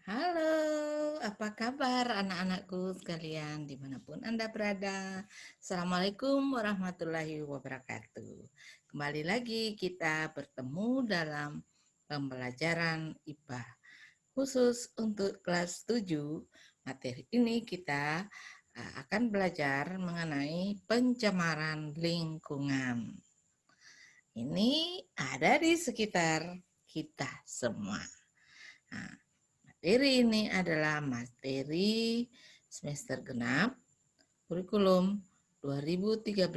Halo, apa kabar anak-anakku sekalian dimanapun Anda berada? Assalamualaikum warahmatullahi wabarakatuh. Kembali lagi kita bertemu dalam pembelajaran IPA khusus untuk kelas 7. Materi ini kita akan belajar mengenai pencemaran lingkungan. Ini ada di sekitar kita semua. Nah, materi ini adalah materi semester genap kurikulum 2013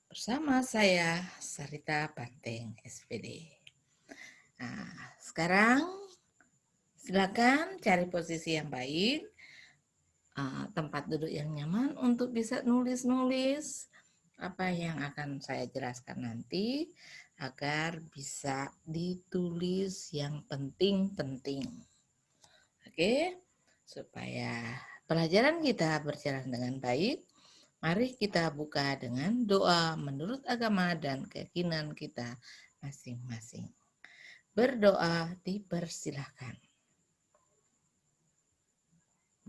bersama saya Sarita Banteng SPD. Nah, sekarang silakan cari posisi yang baik, tempat duduk yang nyaman untuk bisa nulis-nulis apa yang akan saya jelaskan nanti agar bisa ditulis yang penting-penting. Oke, supaya pelajaran kita berjalan dengan baik, mari kita buka dengan doa menurut agama dan keyakinan kita masing-masing. Berdoa dipersilahkan.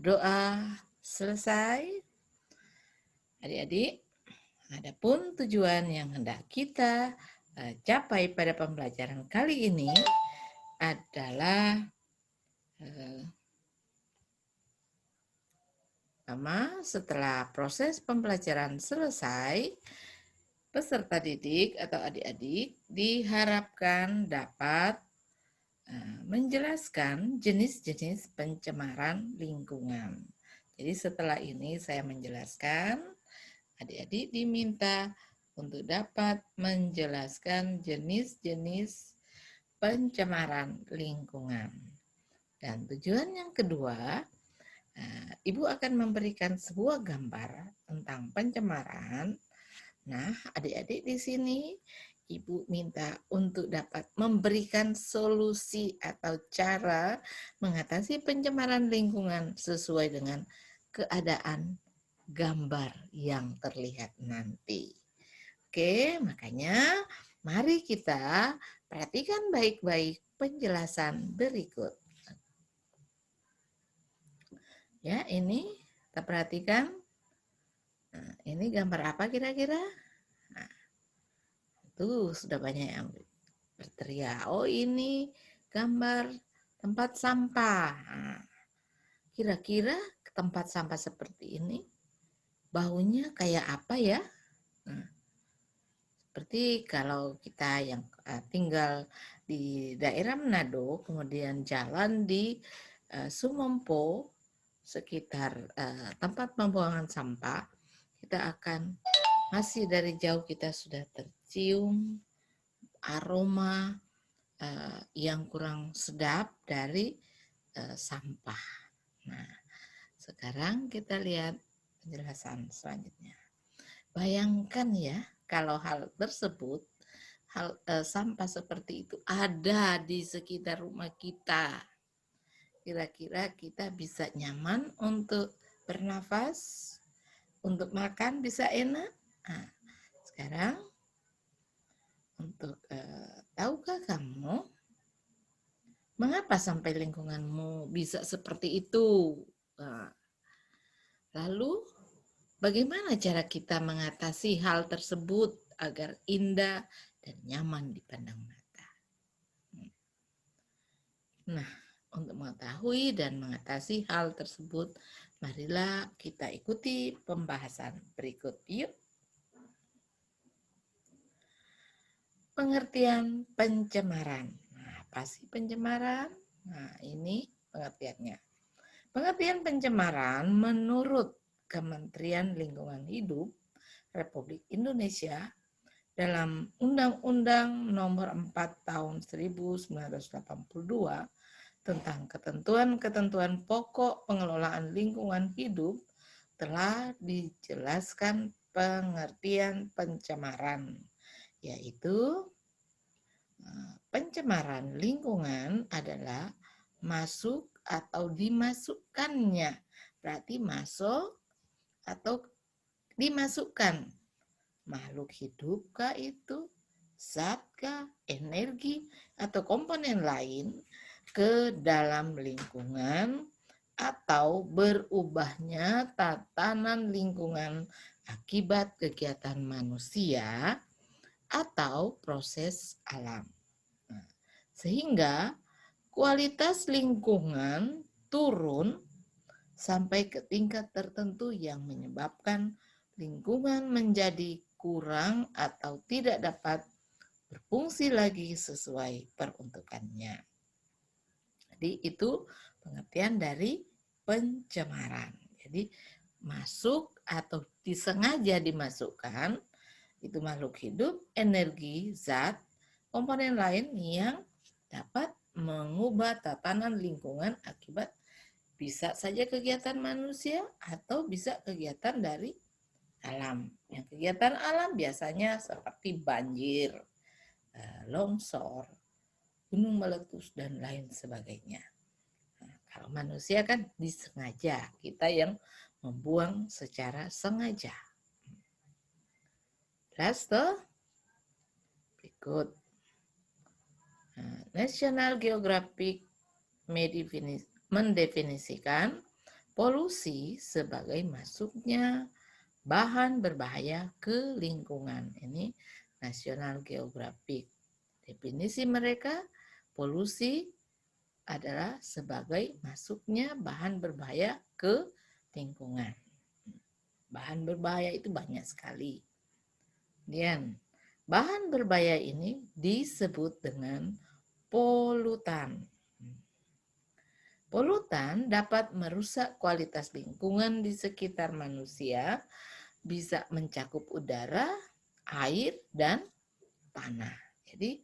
Doa selesai. Adik-adik, adapun tujuan yang hendak kita capai pada pembelajaran kali ini adalah setelah proses pembelajaran selesai, peserta didik atau adik-adik diharapkan dapat menjelaskan jenis-jenis pencemaran lingkungan. Jadi setelah ini saya menjelaskan, adik-adik diminta untuk dapat menjelaskan jenis-jenis pencemaran lingkungan. Dan tujuan yang kedua, Ibu akan memberikan sebuah gambar tentang pencemaran. Nah, adik-adik di sini Ibu minta untuk dapat memberikan solusi atau cara mengatasi pencemaran lingkungan sesuai dengan keadaan gambar yang terlihat nanti. Oke, makanya mari kita perhatikan baik-baik penjelasan berikut. Ya, ini kita perhatikan. Nah, ini gambar apa kira-kira? Nah, tuh sudah banyak yang berteriak. Oh, ini gambar tempat sampah. Nah, kira-kira tempat sampah seperti ini baunya kayak apa ya? Nah, seperti kalau kita yang tinggal di daerah Manado, kemudian jalan di Sumompo, sekitar tempat pembuangan sampah, kita akan masih dari jauh kita sudah tercium aroma yang kurang sedap dari sampah. Nah, sekarang kita lihat penjelasan selanjutnya. Bayangkan ya, kalau hal tersebut, sampah seperti itu ada di sekitar rumah kita. Kira-kira kita bisa nyaman untuk bernafas, untuk makan bisa enak. Nah, sekarang untuk tahukah kamu mengapa sampai lingkunganmu bisa seperti itu? Nah, lalu bagaimana cara kita mengatasi hal tersebut agar indah dan nyaman dipandang mata? Nah, untuk mengetahui dan mengatasi hal tersebut, marilah kita ikuti pembahasan berikut. Yuk. Pengertian pencemaran. Nah, apa sih pencemaran? Nah, ini pengertiannya. Pengertian pencemaran menurut Kementerian Lingkungan Hidup Republik Indonesia dalam Undang-Undang Nomor 4 Tahun 1982 tentang ketentuan-ketentuan pokok pengelolaan lingkungan hidup telah dijelaskan pengertian pencemaran, yaitu pencemaran lingkungan adalah masuk atau dimasukkannya, berarti masuk atau dimasukkan makhluk hidup kah itu, zat kah, energi atau komponen lain ke dalam lingkungan atau berubahnya tatanan lingkungan akibat kegiatan manusia atau proses alam. Nah, sehingga kualitas lingkungan turun sampai ke tingkat tertentu yang menyebabkan lingkungan menjadi kurang atau tidak dapat berfungsi lagi sesuai peruntukannya. Jadi itu pengertian dari pencemaran. Jadi masuk atau disengaja dimasukkan itu makhluk hidup, energi, zat, komponen lain yang dapat mengubah tatanan lingkungan akibat bisa saja kegiatan manusia atau bisa kegiatan dari alam. Yang kegiatan alam biasanya seperti banjir, longsor, gunung meletus, dan lain sebagainya. Nah, kalau manusia kan disengaja, kita yang membuang secara sengaja. Jelas toh? Berikut. Nah, National Geographic mendefinisikan polusi sebagai masuknya bahan berbahaya ke lingkungan. Ini National Geographic. Definisi mereka, polusi adalah sebagai masuknya bahan berbahaya ke lingkungan. Bahan berbahaya itu banyak sekali. Kemudian, bahan berbahaya ini disebut dengan polutan. Polutan dapat merusak kualitas lingkungan di sekitar manusia, bisa mencakup udara, air, dan tanah. Jadi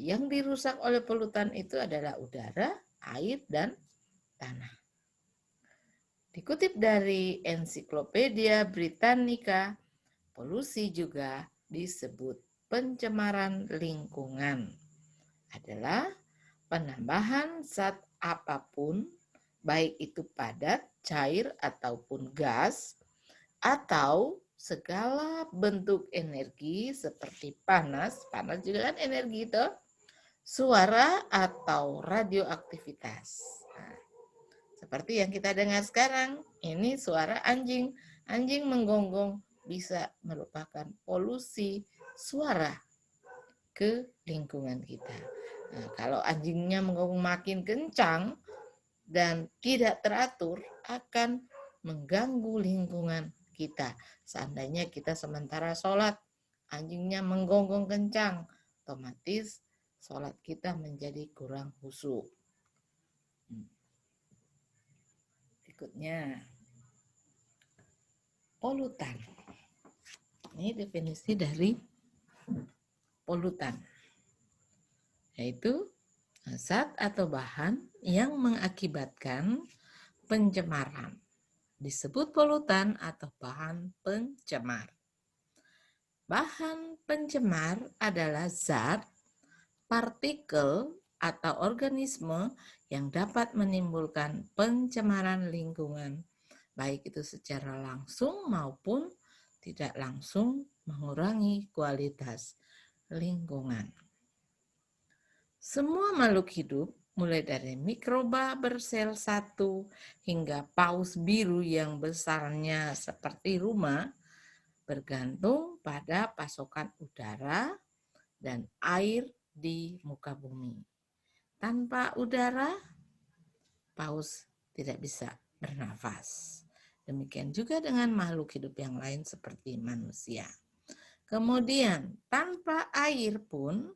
yang dirusak oleh polutan itu adalah udara, air, dan tanah. Dikutip dari Ensiklopedia Britannica, polusi juga disebut pencemaran lingkungan. Adalah penambahan zat apapun, baik itu padat, cair, ataupun gas, atau segala bentuk energi seperti panas juga kan energi itu, suara atau radioaktivitas. Nah, seperti yang kita dengar sekarang, ini suara anjing. Anjing menggonggong bisa merupakan polusi suara ke lingkungan kita. Nah, kalau anjingnya menggonggong makin kencang dan tidak teratur, akan mengganggu lingkungan kita. Seandainya kita sementara sholat, anjingnya menggonggong kencang, otomatis sholat kita menjadi kurang khusyuk. Berikutnya, polutan. Ini definisi dari polutan, yaitu zat atau bahan yang mengakibatkan pencemaran. Disebut polutan atau bahan pencemar. Bahan pencemar adalah zat, partikel, atau organisme yang dapat menimbulkan pencemaran lingkungan, baik itu secara langsung maupun tidak langsung mengurangi kualitas lingkungan. Semua makhluk hidup, mulai dari mikroba bersel satu hingga paus biru yang besarnya seperti rumah, bergantung pada pasokan udara dan air di muka bumi. Tanpa udara, paus tidak bisa bernafas. Demikian juga dengan makhluk hidup yang lain seperti manusia. Kemudian, tanpa air pun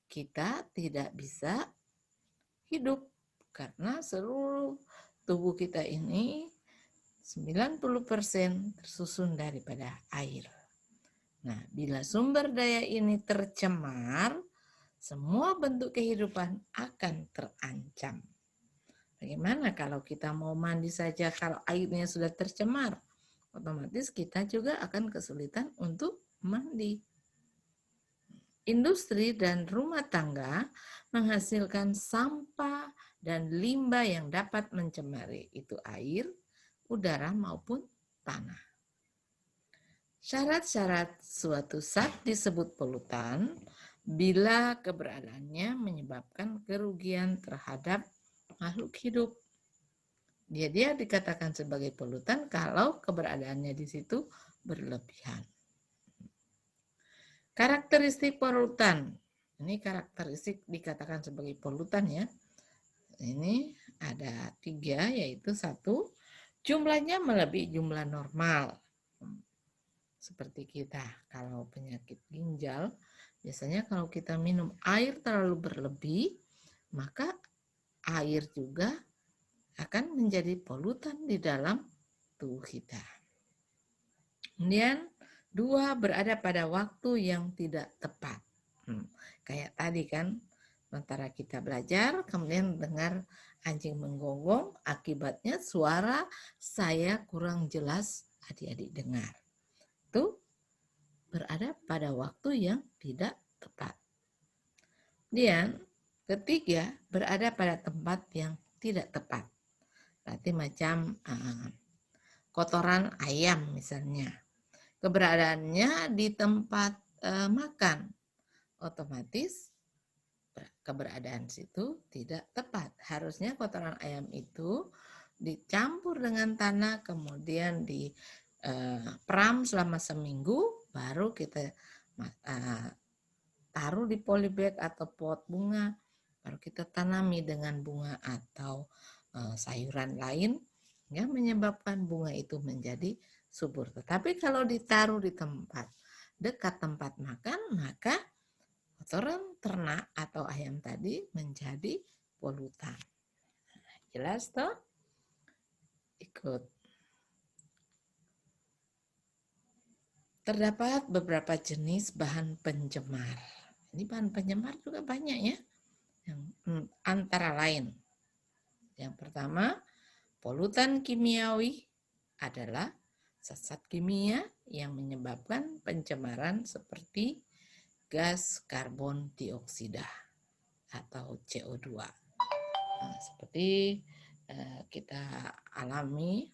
kita tidak bisa hidup karena seluruh tubuh kita ini 90% tersusun daripada air. Nah, bila sumber daya ini tercemar, semua bentuk kehidupan akan terancam. Bagaimana kalau kita mau mandi saja kalau airnya sudah tercemar? Otomatis kita juga akan kesulitan untuk mandi. Industri dan rumah tangga menghasilkan sampah dan limbah yang dapat mencemari itu air, udara maupun tanah. Syarat-syarat suatu zat disebut polutan bila keberadaannya menyebabkan kerugian terhadap makhluk hidup. Dia dikatakan sebagai polutan kalau keberadaannya di situ berlebihan. Karakteristik polutan. Ini karakteristik dikatakan sebagai polutan ya. Ini ada 3, yaitu 1, jumlahnya melebihi jumlah normal. Seperti kita kalau penyakit ginjal, biasanya kalau kita minum air terlalu berlebih, maka air juga akan menjadi polutan di dalam tubuh kita. Kemudian 2, berada pada waktu yang tidak tepat. Kayak tadi kan, sementara kita belajar, kemudian dengar anjing menggonggong, akibatnya suara saya kurang jelas adik-adik dengar. Itu berada pada waktu yang tidak tepat. Kemudian 3, berada pada tempat yang tidak tepat. Berarti macam kotoran ayam misalnya. Keberadaannya di tempat makan, otomatis keberadaan situ tidak tepat. Harusnya kotoran ayam itu dicampur dengan tanah, kemudian diperam selama seminggu, baru kita taruh di polybag atau pot bunga, baru kita tanami dengan bunga atau sayuran lain, yang menyebabkan bunga itu menjadi subur. Tetapi kalau ditaruh di tempat dekat tempat makan, maka kotoran ternak atau ayam tadi menjadi polutan. Jelas toh? Ikut. Terdapat beberapa jenis bahan pencemar. Ini bahan pencemar juga banyak ya. Yang antara lain, yang pertama, polutan kimiawi adalah zat kimia yang menyebabkan pencemaran seperti gas karbon dioksida atau CO2. Seperti kita alami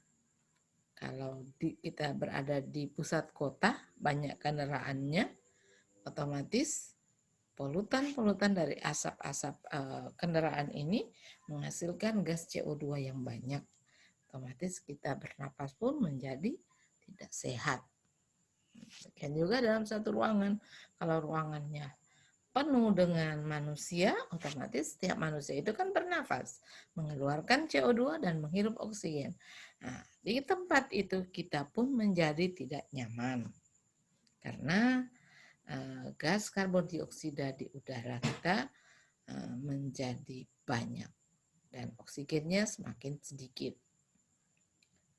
kalau kita berada di pusat kota, banyak kendaraannya, otomatis polutan dari asap-asap kendaraan ini menghasilkan gas CO2 yang banyak. Otomatis kita bernapas pun menjadi tidak sehat. Dan juga dalam satu ruangan, kalau ruangannya penuh dengan manusia, otomatis setiap manusia itu kan bernafas, mengeluarkan CO2 dan menghirup oksigen. Nah, di tempat itu kita pun menjadi tidak nyaman karena gas karbon dioksida di udara kita menjadi banyak dan oksigennya semakin sedikit.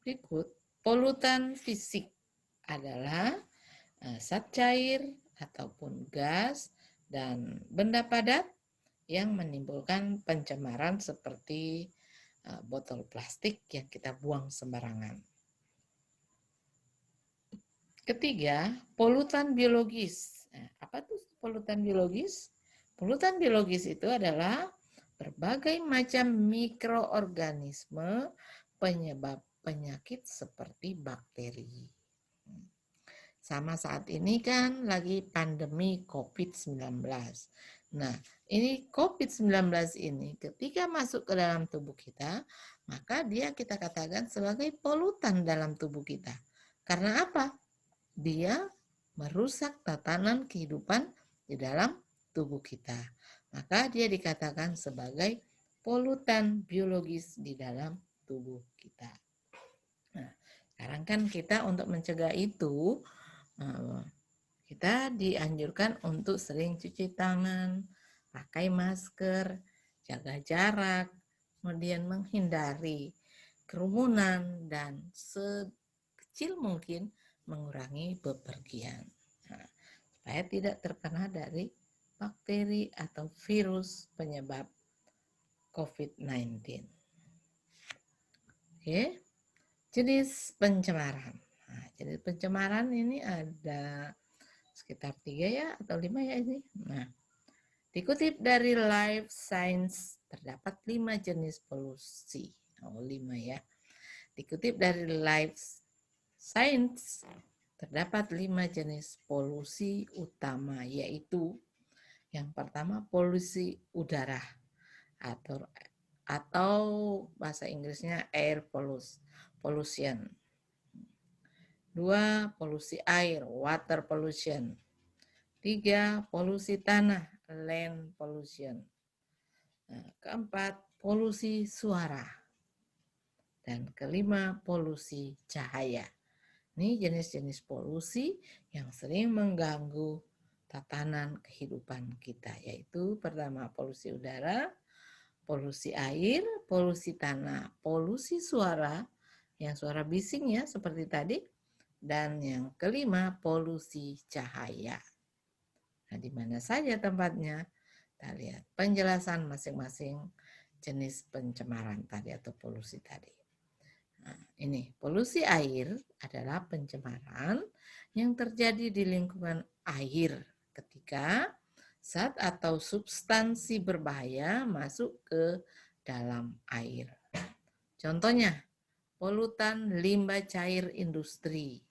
Berikut, polutan fisik adalah zat cair ataupun gas dan benda padat yang menimbulkan pencemaran seperti botol plastik yang kita buang sembarangan. Ketiga, polutan biologis. Apa tuh polutan biologis? Polutan biologis itu adalah berbagai macam mikroorganisme penyebab penyakit seperti bakteri. Sama saat ini kan lagi pandemi COVID-19. Nah, ini COVID-19 ini ketika masuk ke dalam tubuh kita, maka dia kita katakan sebagai polutan dalam tubuh kita. Karena apa? Dia merusak tatanan kehidupan di dalam tubuh kita. Maka dia dikatakan sebagai polutan biologis di dalam tubuh kita. Nah, sekarang kan kita untuk mencegah itu, kita dianjurkan untuk sering cuci tangan, pakai masker, jaga jarak, kemudian menghindari kerumunan, dan sekecil mungkin mengurangi bepergian. Nah, supaya tidak terkena dari bakteri atau virus penyebab COVID-19. Oke, jenis pencemaran. Nah, jenis pencemaran ini ada sekitar 3 ya atau 5 ya ini. Nah, dikutip dari Life Science terdapat 5 jenis polusi. 5 ya. Dikutip dari Life Science terdapat 5 jenis polusi utama, yaitu Yang pertama polusi udara atau bahasa Inggrisnya air pollution. 2. Polusi air, water pollution. 3. Polusi tanah, land pollution. Nah, keempat, polusi suara. Dan kelima, polusi cahaya. Ini jenis-jenis polusi yang sering mengganggu tatanan kehidupan kita, yaitu pertama polusi udara, polusi air, polusi tanah, polusi suara, yang suara bising ya seperti tadi, dan yang kelima polusi cahaya. Nah, di mana saja tempatnya? Kita lihat penjelasan masing-masing jenis pencemaran tadi atau polusi tadi. Nah, ini polusi air adalah pencemaran yang terjadi di lingkungan air ketika zat atau substansi berbahaya masuk ke dalam air. Contohnya, polutan limbah cair industri,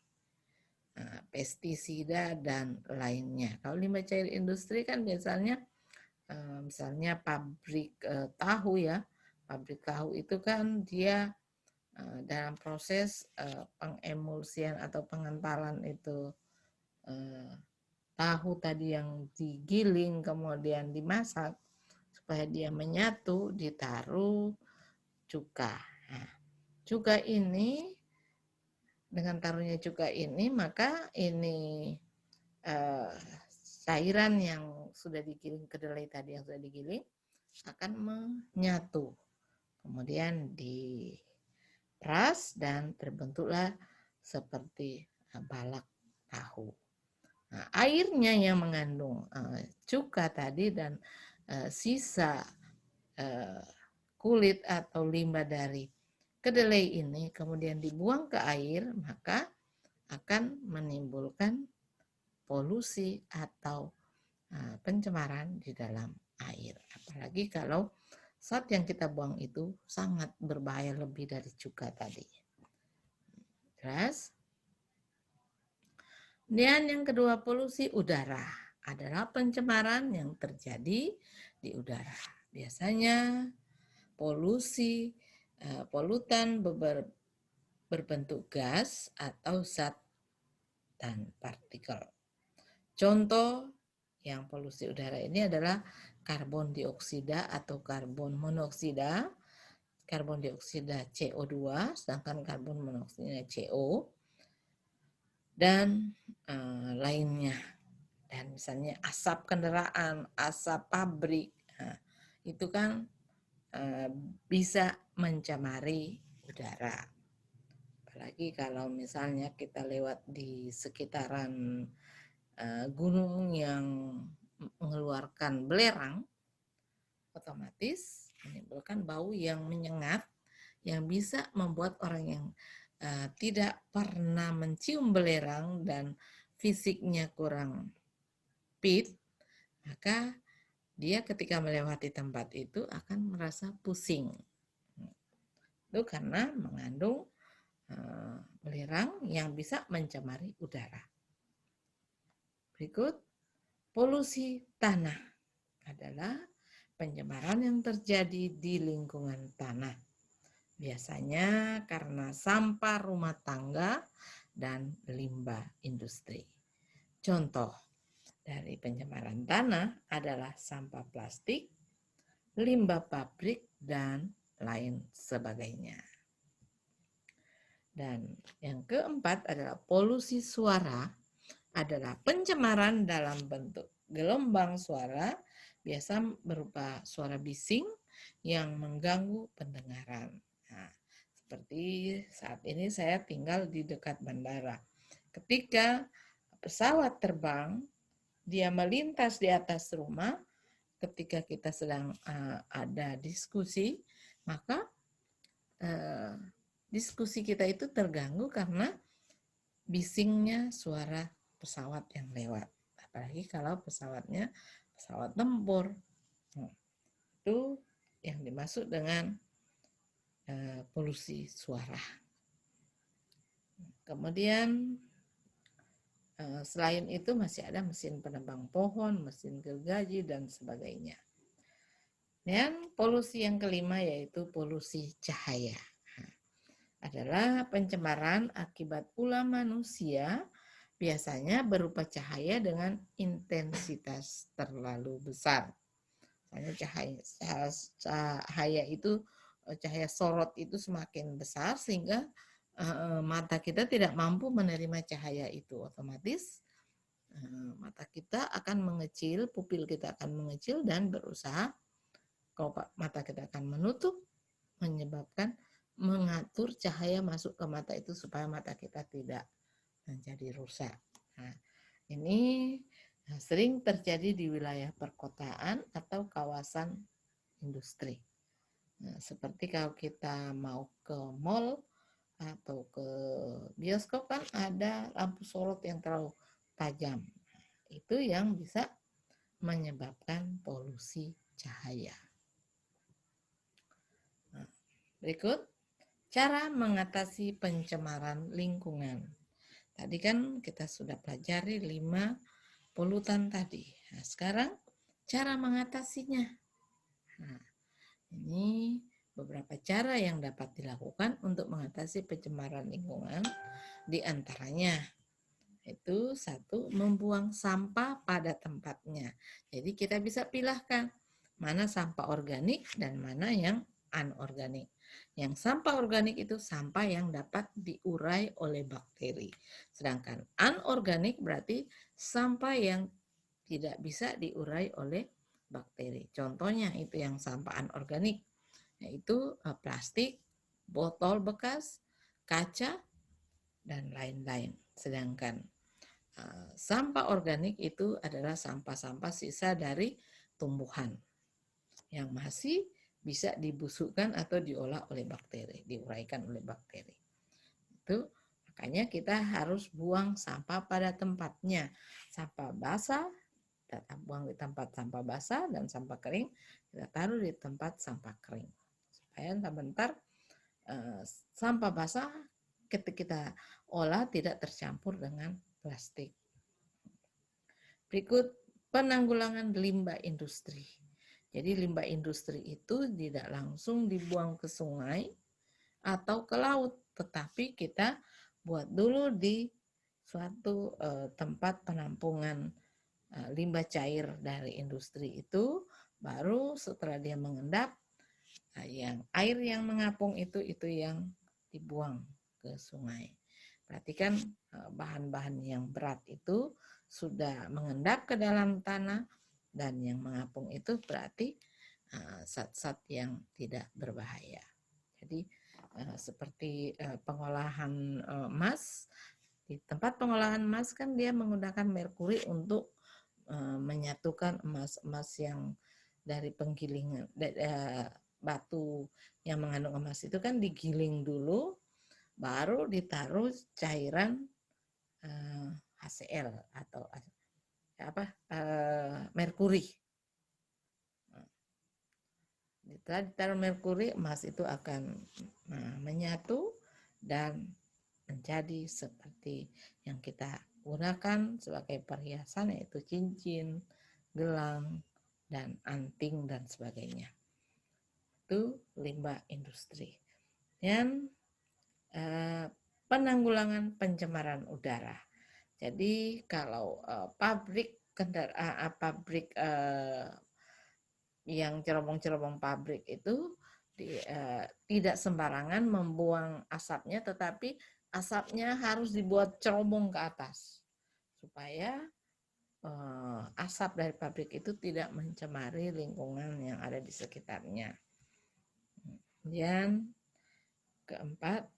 pestisida dan lainnya. Kalau limbah cair industri kan biasanya misalnya pabrik tahu ya. Pabrik tahu itu kan dia dalam proses pengemulsian atau pengentalan itu tahu tadi yang digiling kemudian dimasak supaya dia menyatu, ditaruh cuka. Nah, cuka ini dengan taruhnya cuka ini maka ini cairan yang sudah digiling, kedelai tadi yang sudah digiling akan menyatu. Kemudian diperas dan terbentuklah seperti balak tahu. Nah, airnya yang mengandung cuka tadi dan sisa kulit atau limbah dari kedelai ini kemudian dibuang ke air, maka akan menimbulkan polusi atau pencemaran di dalam air. Apalagi kalau zat yang kita buang itu sangat berbahaya lebih dari cuka tadi. Jelas? Dan yang kedua, polusi udara adalah pencemaran yang terjadi di udara. Biasanya polutan berbentuk gas atau zat dan partikel. Contoh yang polusi udara ini adalah karbon dioksida atau karbon monoksida, karbon dioksida CO2, sedangkan karbon monoksida CO, dan lainnya. Dan misalnya asap kendaraan, asap pabrik, itu kan bisa mencemari udara. Apalagi kalau misalnya kita lewat di sekitaran gunung yang mengeluarkan belerang, otomatis menimbulkan bau yang menyengat yang bisa membuat orang yang tidak pernah mencium belerang dan fisiknya kurang fit, maka dia ketika melewati tempat itu akan merasa pusing. Itu karena mengandung belerang yang bisa mencemari udara. Berikut, polusi tanah adalah pencemaran yang terjadi di lingkungan tanah. Biasanya karena sampah rumah tangga dan limbah industri. Contoh dari pencemaran tanah adalah sampah plastik, limbah pabrik, dan lain sebagainya. Dan yang keempat adalah polusi suara, adalah pencemaran dalam bentuk gelombang suara, biasa berupa suara bising yang mengganggu pendengaran. Nah, seperti saat ini saya tinggal di dekat bandara. Ketika pesawat terbang, dia melintas di atas rumah, ketika kita sedang ada diskusi, maka diskusi kita itu terganggu karena bisingnya suara pesawat yang lewat. Apalagi kalau pesawatnya pesawat tempur. Itu yang dimaksud dengan polusi suara. Kemudian Selain itu masih ada mesin penebang pohon, mesin gergaji, dan sebagainya. Dan polusi yang kelima yaitu polusi cahaya. Adalah pencemaran akibat ulah manusia, biasanya berupa cahaya dengan intensitas terlalu besar. Misalnya cahaya sorot itu semakin besar sehingga mata kita tidak mampu menerima cahaya itu, otomatis mata kita akan mengecil, pupil kita akan mengecil dan berusaha, kalau mata kita akan menutup, menyebabkan mengatur cahaya masuk ke mata itu supaya mata kita tidak menjadi rusak. Nah, ini sering terjadi di wilayah perkotaan atau kawasan industri. Nah, seperti kalau kita mau ke mall atau ke bioskop kan ada lampu sorot yang terlalu tajam. Itu yang bisa menyebabkan polusi cahaya. Nah, berikut cara mengatasi pencemaran lingkungan. Tadi kan kita sudah pelajari 5 polutan tadi. Nah, sekarang cara mengatasinya. Nah, ini beberapa cara yang dapat dilakukan untuk mengatasi pencemaran lingkungan. Di antaranya itu 1, membuang sampah pada tempatnya. Jadi kita bisa pilihkan mana sampah organik dan mana yang anorganik. Yang sampah organik itu sampah yang dapat diurai oleh bakteri. Sedangkan anorganik berarti sampah yang tidak bisa diurai oleh bakteri. Contohnya itu yang sampah anorganik, yaitu plastik, botol bekas, kaca, dan lain-lain. Sedangkan sampah organik itu adalah sampah-sampah sisa dari tumbuhan yang masih bisa dibusukkan atau diolah oleh bakteri, diuraikan oleh bakteri. Itu makanya kita harus buang sampah pada tempatnya. Sampah basah kita buang di tempat sampah basah, dan sampah kering kita taruh di tempat sampah kering. Supaya sebentar sampah basah ketika kita olah tidak tercampur dengan plastik. Berikut penanggulangan limbah industri. Jadi limbah industri itu tidak langsung dibuang ke sungai atau ke laut, tetapi kita buat dulu di suatu tempat penampungan limbah cair dari industri itu, baru setelah dia mengendap, yang air yang mengapung itu yang dibuang ke sungai. Perhatikan bahan-bahan yang berat itu sudah mengendap ke dalam tanah, dan yang mengapung itu berarti zat-zat yang tidak berbahaya. Jadi seperti pengolahan emas, di tempat pengolahan emas kan dia menggunakan merkuri untuk menyatukan emas-emas yang dari penggilingan batu yang mengandung emas itu kan digiling dulu, baru ditaruh cairan HCl atau merkuri. Setelah ditaruh merkuri, emas itu akan menyatu dan menjadi seperti yang kita gunakan sebagai perhiasan, yaitu cincin, gelang, dan anting, dan sebagainya. Itu limbah industri. Dan penanggulangan pencemaran udara. Jadi kalau pabrik yang cerobong-cerobong pabrik itu tidak sembarangan membuang asapnya, tetapi asapnya harus dibuat cerobong ke atas supaya asap dari pabrik itu tidak mencemari lingkungan yang ada di sekitarnya. Dan keempat,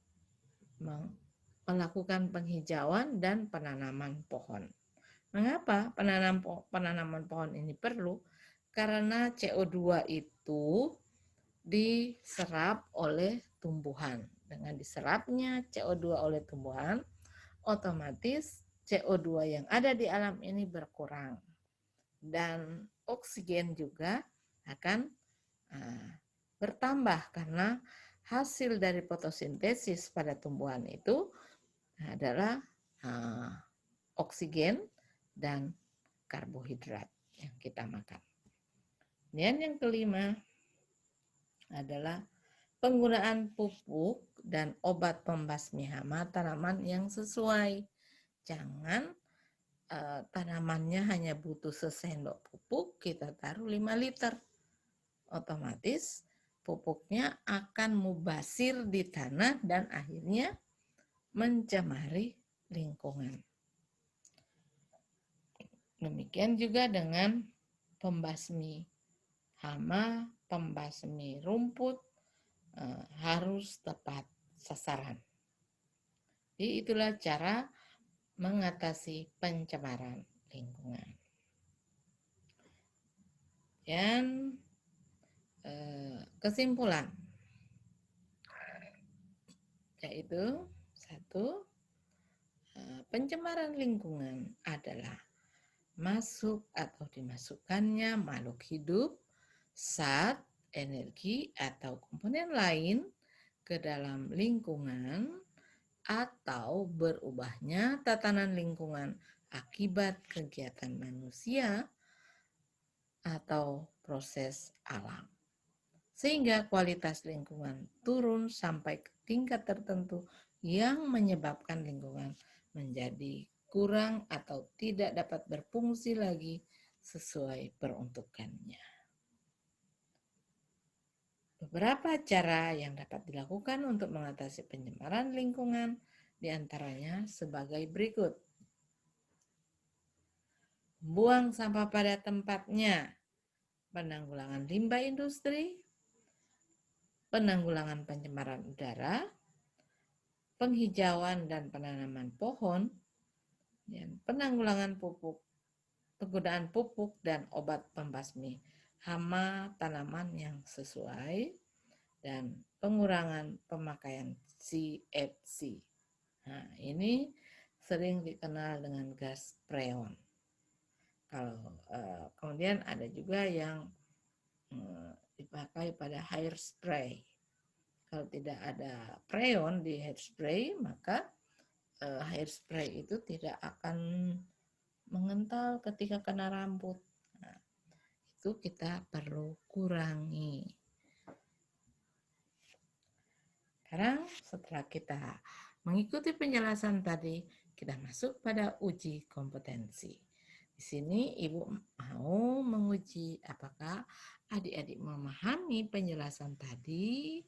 melakukan penghijauan dan penanaman pohon. Mengapa penanaman pohon ini perlu? Karena CO2 itu diserap oleh tumbuhan. Dengan diserapnya CO2 oleh tumbuhan, otomatis CO2 yang ada di alam ini berkurang. Dan oksigen juga akan bertambah karena hasil dari fotosintesis pada tumbuhan itu adalah oksigen dan karbohidrat yang kita makan. Dan yang kelima adalah penggunaan pupuk dan obat pembasmi hama tanaman yang sesuai. Jangan tanamannya hanya butuh sesendok pupuk, kita taruh 5 liter. Otomatis pupuknya akan mubasir di tanah dan akhirnya mencemari lingkungan. Demikian juga dengan pembasmi hama, pembasmi rumput, harus tepat sasaran. Jadi itulah cara mengatasi pencemaran lingkungan. Dan kesimpulan yaitu satu, pencemaran lingkungan adalah masuk atau dimasukkannya makhluk hidup, zat, energi, atau komponen lain ke dalam lingkungan atau berubahnya tatanan lingkungan akibat kegiatan manusia atau proses alam. Sehingga kualitas lingkungan turun sampai ke tingkat tertentu yang menyebabkan lingkungan menjadi kurang atau tidak dapat berfungsi lagi sesuai peruntukannya. Beberapa cara yang dapat dilakukan untuk mengatasi pencemaran lingkungan diantaranya sebagai berikut. Buang sampah pada tempatnya, penanggulangan limbah industri, penanggulangan pencemaran udara, penghijauan dan penanaman pohon, dan penanggulangan pupuk, penggunaan pupuk dan obat pembasmi hama tanaman yang sesuai, dan pengurangan pemakaian CFC. Nah, ini sering dikenal dengan gas freon. Kemudian ada juga yang dipakai pada hairspray. Kalau tidak ada freon di hairspray, maka hairspray itu tidak akan mengental ketika kena rambut. Nah, itu kita perlu kurangi. Sekarang setelah kita mengikuti penjelasan tadi, kita masuk pada uji kompetensi. Di sini Ibu mau menguji apakah adik-adik memahami penjelasan tadi,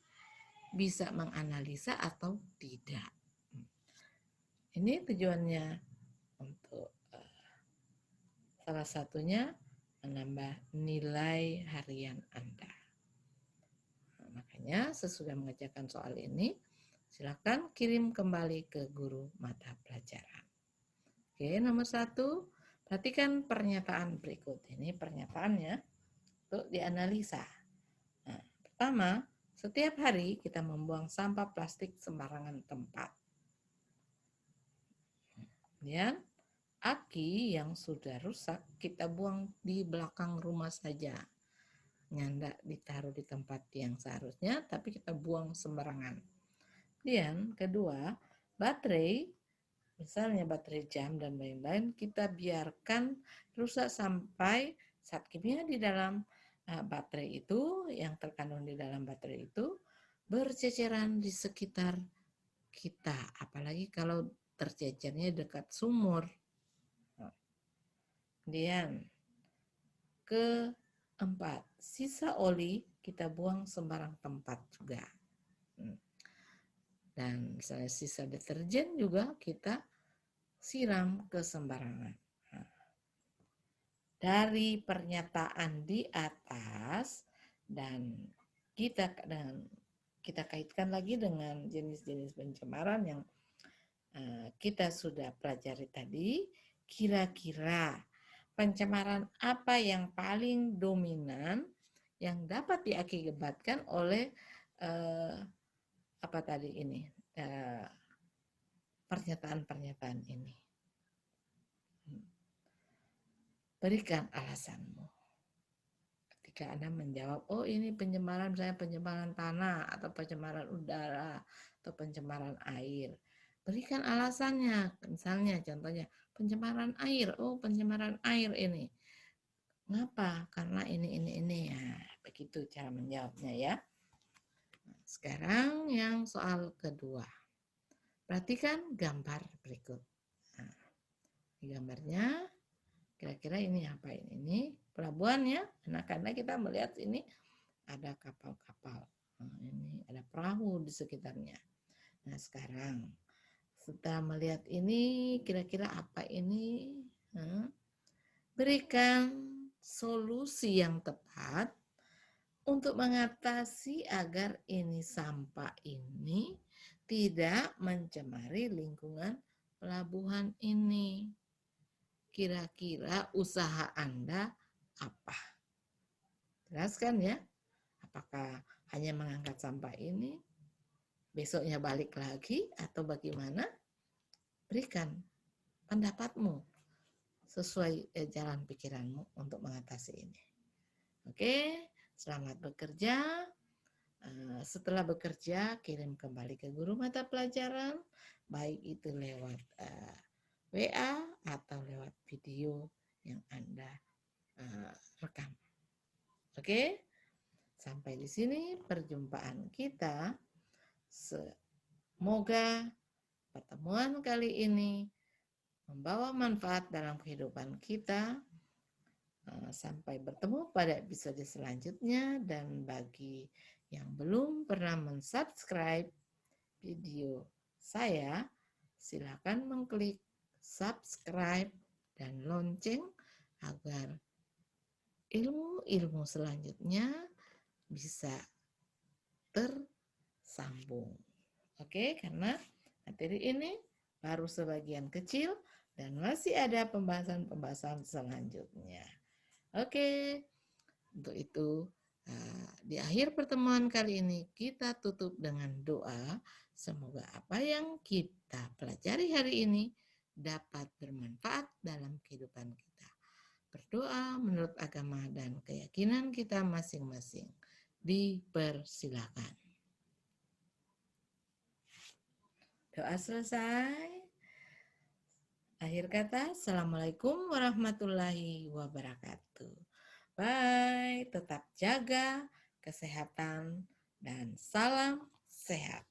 bisa menganalisa atau tidak. Ini tujuannya untuk salah satunya menambah nilai harian Anda. Makanya sesudah mengerjakan soal ini, silakan kirim kembali ke guru mata pelajaran. Oke, nomor 1, perhatikan pernyataan berikut. Ini pernyataannya untuk dianalisa. Nah, pertama, setiap hari kita membuang sampah plastik sembarangan tempat. Kemudian, aki yang sudah rusak kita buang di belakang rumah saja. Nyandak ditaruh di tempat yang seharusnya, tapi kita buang sembarangan. Kemudian kedua, baterai, misalnya baterai jam dan lain-lain, kita biarkan rusak sampai zat kimia di dalam baterai itu, yang terkandung di dalam baterai itu, berceceran di sekitar kita, apalagi kalau tercecernya dekat sumur. Kemudian keempat, sisa oli kita buang sembarang tempat juga. Dan misalnya sisa deterjen juga kita siram ke sembarangan. Dari pernyataan di atas dan kita kaitkan lagi dengan jenis-jenis pencemaran yang kita sudah pelajari tadi, kira-kira pencemaran apa yang paling dominan yang dapat diakibatkan oleh pernyataan-pernyataan ini. Berikan alasanmu. Ketika Anda menjawab, oh ini pencemaran, misalnya pencemaran tanah atau pencemaran udara atau pencemaran air. Berikan alasannya, misalnya contohnya, pencemaran air. Oh, pencemaran air ini. Mengapa? Karena ini. Ya, begitu cara menjawabnya ya. Sekarang yang soal kedua. Perhatikan gambar berikut. Nah, di gambarnya kira-kira ini apa ini? Ini pelabuhan ya. Nah, karena kita melihat ini ada kapal-kapal. Nah, ini ada perahu di sekitarnya. Nah, sekarang setelah melihat ini, kira-kira apa ini? Berikan solusi yang tepat untuk mengatasi agar ini sampah ini tidak mencemari lingkungan pelabuhan ini. Kira-kira usaha Anda apa? Jelaskan ya. Apakah hanya mengangkat sampah ini, besoknya balik lagi, atau bagaimana? Berikan pendapatmu sesuai jalan pikiranmu untuk mengatasi ini. Oke, selamat bekerja. Setelah bekerja, kirim kembali ke guru mata pelajaran, baik itu lewat WA atau lewat video yang Anda rekam. Oke, sampai di sini perjumpaan kita. Semoga pertemuan kali ini membawa manfaat dalam kehidupan kita. Sampai bertemu pada episode selanjutnya, dan bagi yang belum pernah mensubscribe video saya, silakan mengklik subscribe dan lonceng agar ilmu-ilmu selanjutnya bisa tersambung. Oke, karena materi ini baru sebagian kecil dan masih ada pembahasan-pembahasan selanjutnya. Oke, untuk itu di akhir pertemuan kali ini kita tutup dengan doa. Semoga apa yang kita pelajari hari ini dapat bermanfaat dalam kehidupan kita. Berdoa menurut agama dan keyakinan kita masing-masing. Dipersilakan. Doa selesai. Akhir kata, Assalamualaikum warahmatullahi wabarakatuh. Bye, tetap jaga kesehatan dan salam sehat.